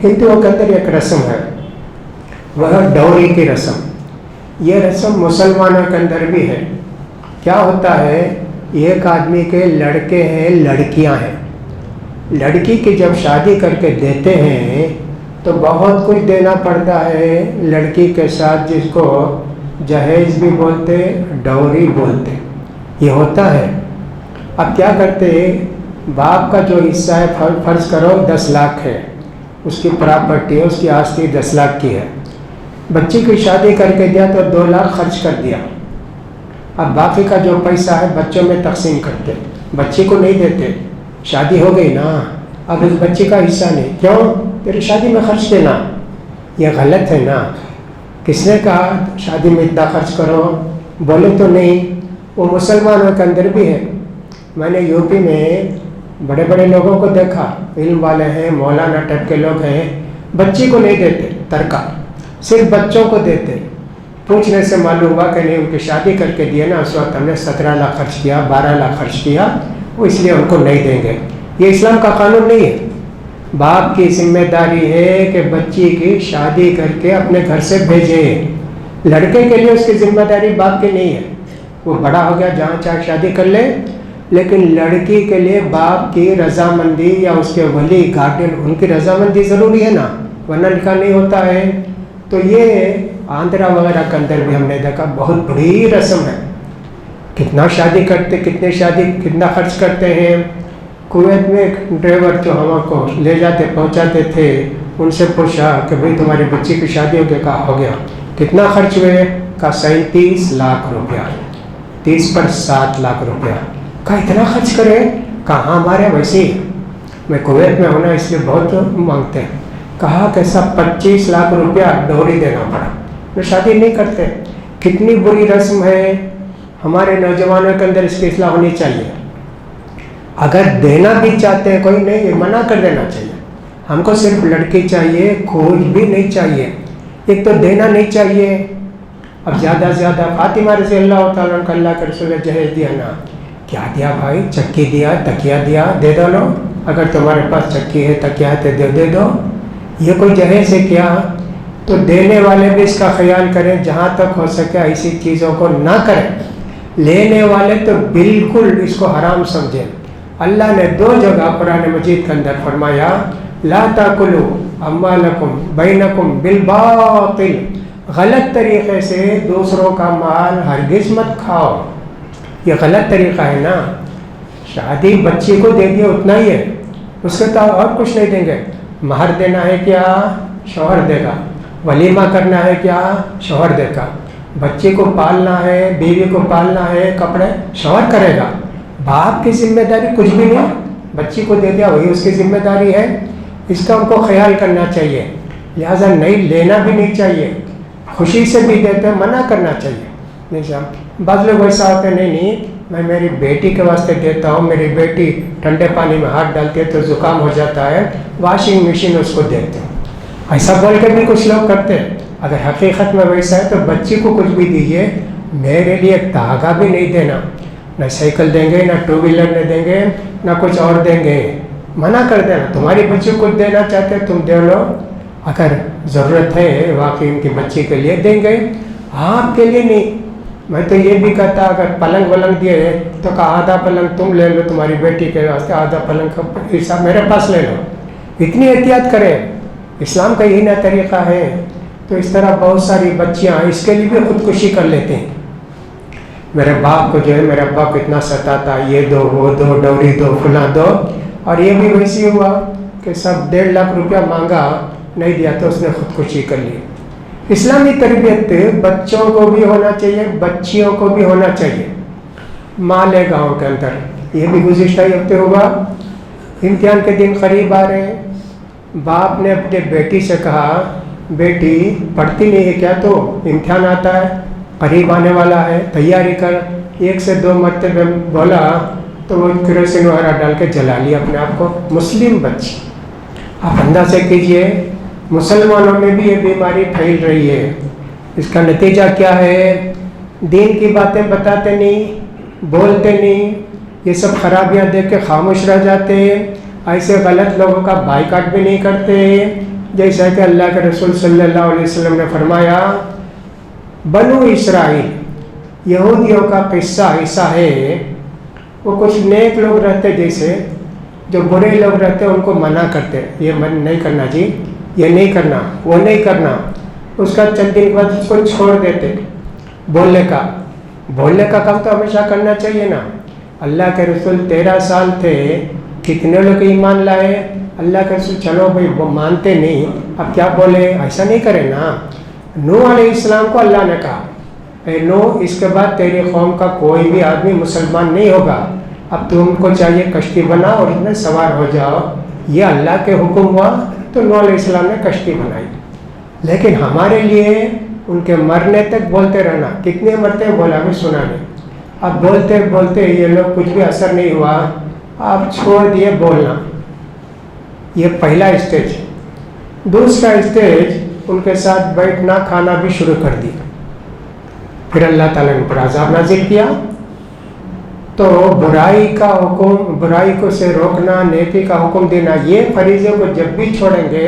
ہندوؤں کے اندر ایک رسم ہے، وہ ہے ڈوری کی رسم۔ یہ رسم مسلمانوں کے اندر بھی ہے۔ کیا ہوتا ہے، ایک آدمی کے لڑکے ہیں، لڑکیاں ہیں، لڑکی کی جب شادی کر کے دیتے ہیں تو بہت کچھ دینا پڑتا ہے لڑکی کے ساتھ، جس کو جہیز بھی بولتے، ڈوری بولتے، یہ ہوتا ہے۔ اب کیا کرتے، باپ کا جو حصہ ہے، فرض کرو 10 لاکھ ہے، اس کی پراپرٹی ہے، اس کی آستی 10 لاکھ کی ہے، بچی کی شادی کر کے دیا تو 2 لاکھ خرچ کر دیا۔ اب باقی کا جو پیسہ ہے بچوں میں تقسیم کرتے، بچی کو نہیں دیتے، شادی ہو گئی نا، اب اس بچی کا حصہ نہیں، کیوں؟ تیری شادی میں خرچ دینا، یہ غلط ہے نا۔ کس نے کہا شادی میں اتنا خرچ کرو؟ بولے تو نہیں، وہ مسلمانوں کے اندر بھی ہے۔ میں نے یو پی میں بڑے بڑے لوگوں کو دیکھا، علم والے ہیں، مولانا ٹائپ کے لوگ ہیں، بچی کو نہیں دیتے ترکہ، صرف بچوں کو دیتے۔ پوچھنے سے معلوم ہوا کہ نہیں، ان کی شادی کر کے دیے نا، اس وقت ہم نے 17 لاکھ خرچ کیا، 12 لاکھ خرچ کیا، وہ اس لیے ان کو نہیں دیں گے۔ یہ اسلام کا قانون نہیں ہے۔ باپ کی ذمہ داری ہے کہ بچی کی شادی کر کے اپنے گھر سے بھیجے۔ لڑکے کے لیے اس کی ذمہ داری باپ کی نہیں ہے، وہ بڑا ہو گیا جہاں چاہے شادی کر لے، لیکن لڑکی کے لیے باپ کی رضامندی یا اس کے ولی گارڈین ان کی رضامندی ضروری ہے نا، ورنہ نکاح نہیں ہوتا ہے۔ تو یہ آندھرا وغیرہ کے اندر بھی ہم نے دیکھا بہت بڑی رسم ہے، کتنا شادی کرتے، کتنا خرچ کرتے ہیں۔ کویت میں ایک ڈرائیور جو ہم کو لے جاتے پہنچاتے تھے، ان سے پوچھا کہ بھئی تمہاری بچی کی شادی ہو گیا؟ کہا ہو گیا۔ کتنا خرچ ہوئے؟ کہا 37 لاکھ روپیہ، 30 پر 7 لاکھ روپیہ۔ کہا اتنا خرچ کرے؟ کہا ہاں ہمارے ویسے ہی، میں کویت میں ہونا اس لیے بہت مانگتے ہیں۔ کہا کہ سب 25 لاکھ روپیہ ڈوری دینا پڑا، وہ شادی نہیں کرتے۔ کتنی بری رسم ہے، ہمارے نوجوانوں کے اندر اس کی اصلاح ہونی چاہیے۔ اگر دینا بھی چاہتے ہیں کوئی نہیں، یہ منع کر دینا چاہیے۔ ہم کو صرف لڑکی چاہیے، کھوج بھی نہیں چاہیے، ایک تو دینا نہیں چاہیے۔ اب زیادہ سے زیادہ فاطمہ رضی اللہ تعالیٰ عنہ کا اللہ کے رسول نے جہیز دیا نا، کیا دیا بھائی؟ چکی دیا، تکیا دیا، دے دو لو، اگر تمہارے پاس چکی ہے تکیا ہے تو دے دو۔ یہ کوئی جہیز ہے کیا؟ تو دینے والے بھی اس کا خیال کریں، جہاں تک ہو سکے ایسی چیزوں کو نہ کریں۔ لینے والے تو بالکل اس کو حرام سمجھیں۔ اللہ نے 2 جگہ قرآن مجید کے اندر فرمایا، لا تاکلوا اموالکم بینکم بالباطل، غلط طریقے سے دوسروں کا مال ہرگز مت کھاؤ۔ یہ غلط طریقہ ہے نا۔ شادی بچی کو دے دیا اتنا ہی ہے، اس کے تو اور کچھ نہیں دیں گے۔ مہر دینا ہے کیا؟ شوہر دے گا۔ ولیمہ کرنا ہے کیا؟ شوہر دے گا۔ بچے کو پالنا ہے، بیوی کو پالنا ہے، کپڑے شوہر کرے گا۔ باپ کی ذمہ داری کچھ بھی نہیں، بچی کو دے دیا وہی اس کی ذمہ داری ہے۔ اس کا ہم کو خیال کرنا چاہیے، لہٰذا نہیں لینا بھی نہیں چاہیے، خوشی سے بھی دیتے ہیں، منع کرنا چاہیے۔ نہیں صاحب، بعض لوگ ایسا ہوتے نہیں میں میری بیٹی کے واسطے دیتا ہوں، میری بیٹی ٹھنڈے پانی میں ہاتھ ڈالتی ہے تو زکام ہو جاتا ہے، واشنگ مشین اس کو دیتے ہوں۔ ایسا بول کے بھی کچھ لوگ کرتے ہیں۔ اگر حقیقت میں ویسا ہے تو بچی کو کچھ بھی دیجیے، میرے لیے دھاگا بھی نہیں دینا، نہ سائیکل دیں گے، نہ 2 ویلر نہیں دیں گے، نہ کچھ اور دیں گے، منع کر دینا۔ تمہاری بچی کو کچھ دینا چاہتے تم دے لو، اگر ضرورت ہے واقعی ان کی بچی کے لیے دیں گے، آپ کے لیے نہیں۔ میں تو یہ بھی کہتا اگر پلنگ ولنگ دیے تو کہا آدھا پلنگ تم لے لو تمہاری بیٹی کے واسطے، آدھا پلنگ کا حصہ میرے پاس لے لو۔ اتنی احتیاط کریں، اسلام کا یہی نہ طریقہ ہے۔ تو اس طرح بہت ساری بچیاں اس کے لیے بھی خودکشی کر لیتے ہیں۔ میرے باپ کو جو ہے میرے ابا کو اتنا ستاتا، یہ دو وہ دو، ڈوری دو، فلاں دو، اور یہ بھی ویسی ہوا کہ سب 1.5 لاکھ روپیہ مانگا، نہیں دیا تو اس نے خودکشی کر لی۔ اسلامی تربیت بچوں کو بھی ہونا چاہیے، بچیوں کو بھی ہونا چاہیے۔ مالیگاؤں کے اندر یہ بھی گزشتہ ہفتے ہوا، امتحان کے دن قریب آ رہے ہیں، باپ نے اپنے بیٹی سے کہا بیٹی پڑھتی نہیں ہے کیا؟ تو امتحان آتا ہے، قریب آنے والا ہے، تیاری کر۔ 1 سے 2 مرتبہ بولا تو وہ کیروسین وغیرہ ڈال کے جلا لیا اپنے آپ کو۔ مسلم بچی، آپ اندازہ کیجئے مسلمانوں میں بھی یہ بیماری پھیل رہی ہے۔ اس کا نتیجہ کیا ہے؟ دین کی باتیں بتاتے نہیں، بولتے نہیں، یہ سب خرابیاں دیکھ کے خاموش رہ جاتے ہیں، ایسے غلط لوگوں کا بائیکاٹ بھی نہیں کرتے، جیسا کہ اللہ کے رسول صلی اللہ علیہ وسلم نے فرمایا، بنو اسرائیل یہودیوں کا قصہ ایسا ہے، وہ کچھ نیک لوگ رہتے جیسے، جو برے لوگ رہتے ان کو منع کرتے، یہ من نہیں کرنا جی، یہ نہیں کرنا، وہ نہیں کرنا، اس کا چند دن بعد اس کو چھوڑ دیتے۔ بولنے کا کام تو ہمیشہ کرنا چاہیے نا۔ اللہ کے رسول 13 سال تھے، کتنے لوگ ایمان لائے؟ اللہ کے رسول چلو بھائی وہ مانتے نہیں، اب کیا بولے؟ ایسا نہیں کرے نا۔ نوح علیہ السلام کو اللہ نے کہا، اے نوح، اس کے بعد تیری قوم کا کوئی بھی آدمی مسلمان نہیں ہوگا، اب تم کو چاہیے کشتی بنا اور اس میں سوار ہو جاؤ۔ یہ اللہ کے حکم ہوا تو نوح علیہ السلام نے کشتی بنائی۔ لیکن ہمارے لیے ان کے مرنے تک بولتے رہنا، کتنے مرتے بولا بھی سنا نہیں۔ اب بولتے بولتے یہ لوگ کچھ بھی اثر نہیں ہوا، آپ چھوڑ دیے بولنا۔ یہ پہلا اسٹیج۔ دوسرا اسٹیج، ان کے ساتھ بیٹھنا کھانا بھی شروع کر دیا۔ پھر اللہ تعالیٰ نے پر عذاب نازل کیا۔ تو برائی کا حکم، برائی کو سے روکنا، نیکی کا حکم دینا، یہ فریضے کو جب بھی چھوڑیں گے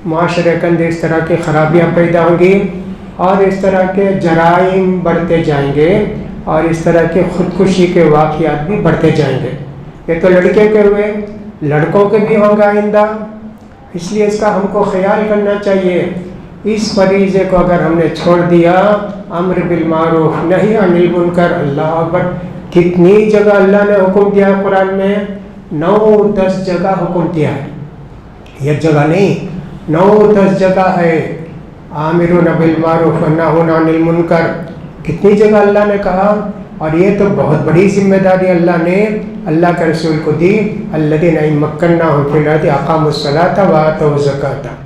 معاشرے کے اندر اس طرح کی خرابیاں پیدا ہوں گی اور اس طرح کے جرائم بڑھتے جائیں گے اور اس طرح کے خودکشی کے واقعات بھی بڑھتے جائیں گے۔ یہ تو لڑکے کے ہوئے، لڑکوں کے بھی ہوں گے آئندہ، اس لیے اس کا ہم کو خیال کرنا چاہیے۔ اس فریضے کو اگر ہم نے چھوڑ دیا، امر بالمعروف نہی عن المنکر، اللہ اکبر، کتنی جگہ اللہ نے حکم دیا ہے قرآن میں، 9-10 جگہ حکم دیا ہے، ایک جگہ نہیں، 9-10 جگہ ہے۔ آمرون بالمعروف ونہون عن المنکر، کتنی جگہ اللہ نے کہا، اور یہ تو بہت بڑی ذمہ داری اللہ نے اللہ کے رسول کو دی۔ الذین ان مکناہم فی الارض اقاموا الصلاۃ وآتوا الزکاۃ۔